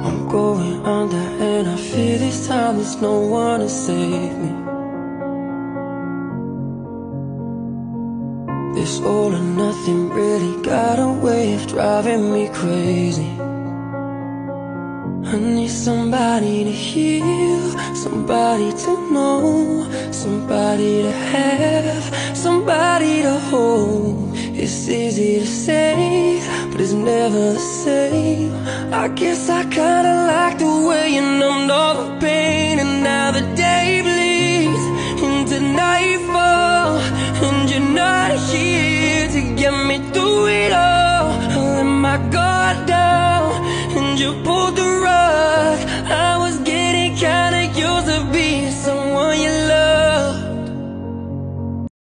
I'm going under and I fear this time there's no one to save me. This all or nothing really got a way of driving me crazy. I need somebody to heal, somebody to know, somebody to have, somebody to hold. It's easy to say, but it's never the same. I guess I kinda like the way you numbed all the pain. And now the day bleeds into nightfall, and you're not here to get me through it all. I let my guard down, and you pulled the rug. I was getting kinda used to being